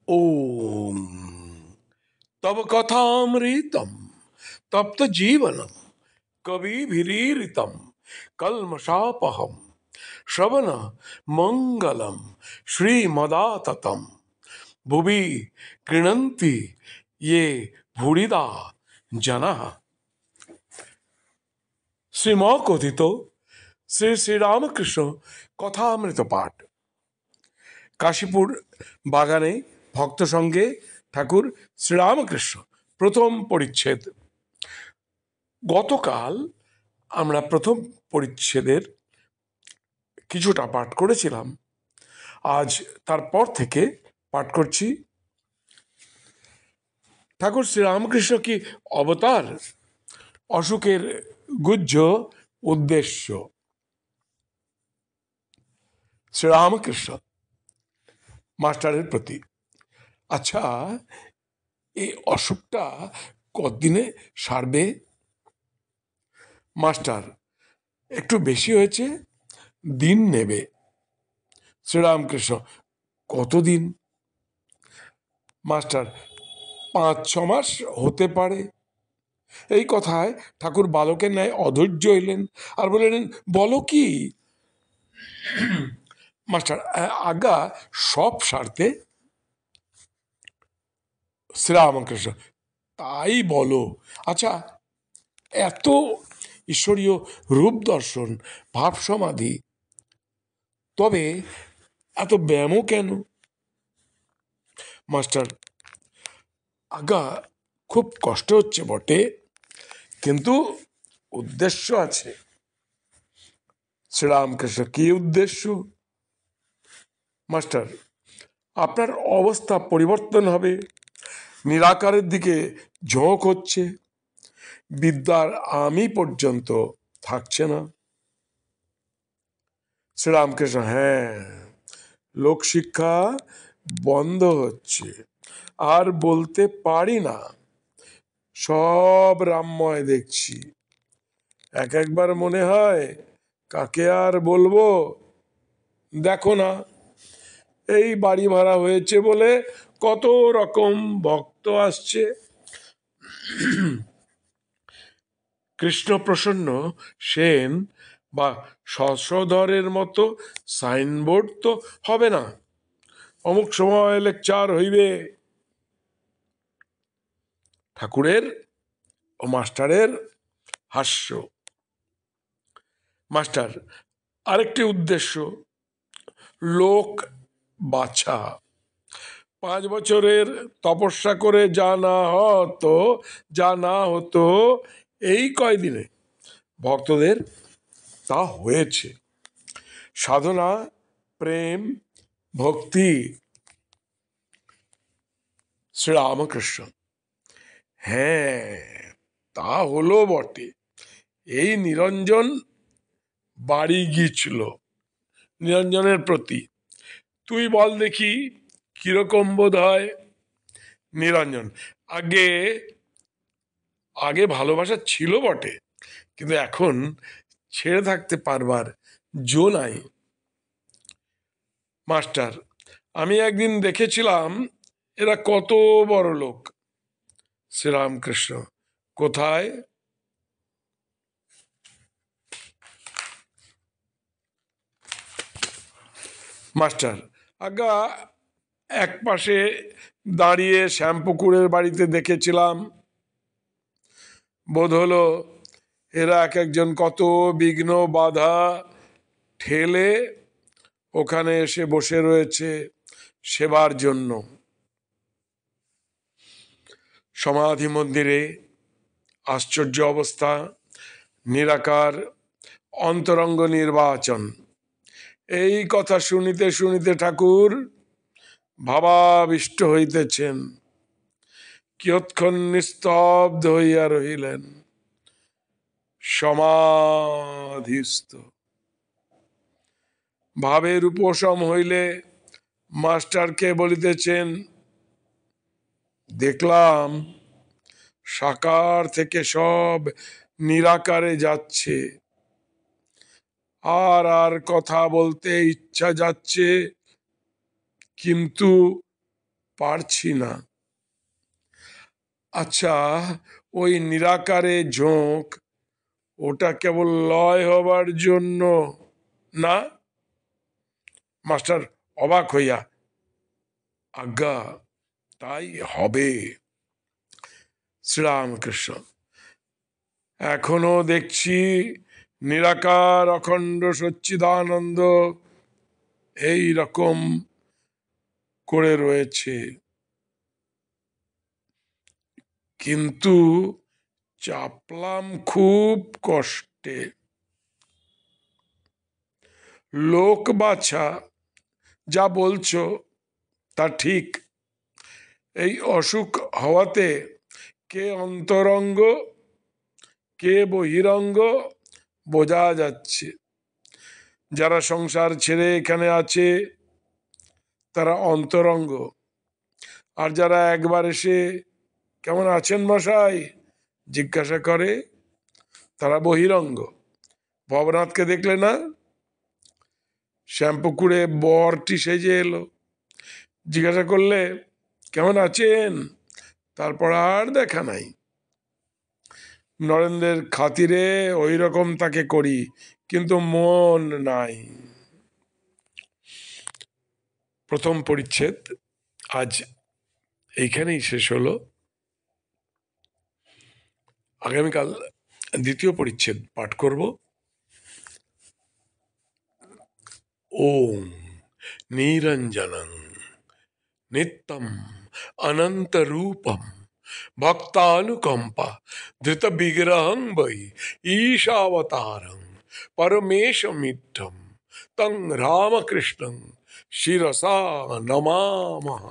ओम तब कथामृतम तप्त जीवनम कविभिरीरितम कल्मषापहम श्रवण मंगलम श्रीमदाततम भुवि गृह्णन्ति ये भूरिदा जनः। শ্রীমকথিত শ্রী শ্রীরামকৃষ্ণ কথামৃত পাঠ। কাশীপুর বাগানে ভক্ত সঙ্গে ঠাকুর শ্রীরামকৃষ্ণ, প্রথম পরিচ্ছেদ। গতকাল আমরা প্রথম পরিচ্ছেদের কিছুটা পাঠ করেছিলাম। আজ তারপর থেকে পাঠ করছি। ঠাকুর শ্রীরামকৃষ্ণ কি অবতার? অশোকের গুহ্য উদ্দেশ্য। শ্রীরামকৃষ্ণ মাস্টারের প্রতি, আচ্ছা এই অসুখটা কতদিনে সারবে? মাস্টার, একটু বেশি হয়েছে, দিন নেবে। শ্রীরামকৃষ্ণ, কতদিন? মাস্টার, 5-6 মাস হতে পারে। এই কথায় ঠাকুর বালকের ন্যায় অধৈর্য হইলেন আর বললেন, বলো কি? মাস্টার, আজ্ঞা সব সারতে। শ্রীরামকৃষ্ণ, তাই বলো। আচ্ছা, এত ঈশ্বরীয় রূপ দর্শন, ভাব সমাধি, তবে এত ব্যায়ামও কেন? মাস্টার, আজ্ঞা খুব কষ্ট হচ্ছে বটে, কিন্তু উদ্দেশ্য আছে। শ্রীরামকৃষ্ণ, কি উদ্দেশ্য? মাস্টার, আপনার অবস্থা পরিবর্তন হবে, নিরাকারের দিকে ঝোঁক হচ্ছে, বিদ্যার আমি পর্যন্ত থাকছে না। শ্রীরামকৃষ্ণ, হ্যাঁ, লোকশিক্ষা বন্ধ হচ্ছে, আর বলতে পারি না, সব রামময় দেখছি। একবার মনে হয় কাকে আর বলবো। দেখো না, এই বাড়ি ভাড়া হয়েছে বলে কত রকম ভক্ত আসছে। কৃষ্ণপ্রসন্ন সেন বা শশধরের মতো সাইনবোর্ড তো হবে না, অমুক সময় লেকচার হইবে। ঠাকুরের ও মাস্টারের হাস্য। মাস্টার, আরেকটি উদ্দেশ্য, লোক বাছা। 5 বছরের তপস্যা করে যা না হতো এই কয়দিনে ভক্তদের তা হয়েছে। সাধনা, প্রেম, ভক্তি। শ্রীরামকৃষ্ণ, হ্যাঁ তা হলো বটে। এই নিরঞ্জন বাড়ি গিয়েছিল, নিরঞ্জনের প্রতি তুই বল দেখি কিরকম বোধ হয়? নিরঞ্জন, আগে আগে ভালোবাসা ছিল বটে, কিন্তু এখন ছেড়ে থাকতে পারবার জো নাই। মাস্টার, আমি একদিন দেখেছিলাম এরা কত বড় লোক। শ্রীরামকৃষ্ণ, কোথায়? মাস্টার, আজ্ঞা এক পাশে দাঁড়িয়ে শ্যামপুকুরের বাড়িতে দেখেছিলাম। বোধ হলো এরা এক একজন কত বিঘ্ন বাধা ঠেলে ওখানে এসে বসে রয়েছে সেবার জন্য। সমাধি মন্দিরে আশ্চর্য অবস্থা, নিরাকার অন্তরঙ্গ নির্বাচন। এই কথা শুনিতে শুনিতে ঠাকুর ভাবাবিষ্ট হইতেছেন, কিয়ৎক্ষণ নিস্তব্ধ হইয়া রহিলেন, সমাধিস্থ। ভাবের উপশম হইলে মাস্টারকে বলিতেছেন, দেখলাম সাকার থেকে সব নিরাকারে যাচ্ছে, আর কথা বলতে ইচ্ছা যাচ্ছে, কিন্তু পারছি না। আচ্ছা, ওই নিরাকারে ঝোঁক, ওটা কেবল লয় হবার জন্য না? মাস্টার অবাক হইয়া, আজ্ঞা তাই হবে। শ্রীরামকৃষ্ণ, এখনো দেখছি নিরাকার অখণ্ড সচ্চিদানন্দ এই রকম করে রয়েছে, কিন্তু চাপলাম খুব কষ্টে। লোক বাছা যা বলছো তা ঠিক। এই অসুখ হওয়াতে কে অন্তরঙ্গ কে বহিরঙ্গ বোঝা যাচ্ছে। যারা সংসার ছেড়ে এখানে আছে তারা অন্তরঙ্গ, আর যারা একবার এসে কেমন আছেন মশাই জিজ্ঞাসা করে তারা বহিরঙ্গ। ভবনাথকে দেখলে না, শ্যাম্পু করে বরটি সেজে এলো, জিজ্ঞাসা করলে কেমন আছেন, তারপর আর দেখা নাই। নরেন্দ্রের খাতিরে ওই রকম তাকে করি, কিন্তু মন নাই। প্রথম পরিচ্ছেদ আজ এইখানেই শেষ হলো। আগামীকাল দ্বিতীয় পরিচ্ছেদ পাঠ করব। ওম নিরঞ্জনং নিত্যম অনন্তরূপম ভক্তানুকম্পা ধৃত বিগ্রহং বৈ ঈশাবতারং পরমেশমিঢ্ঢম তং রামকৃষ্ণং শিরসা নমামহ।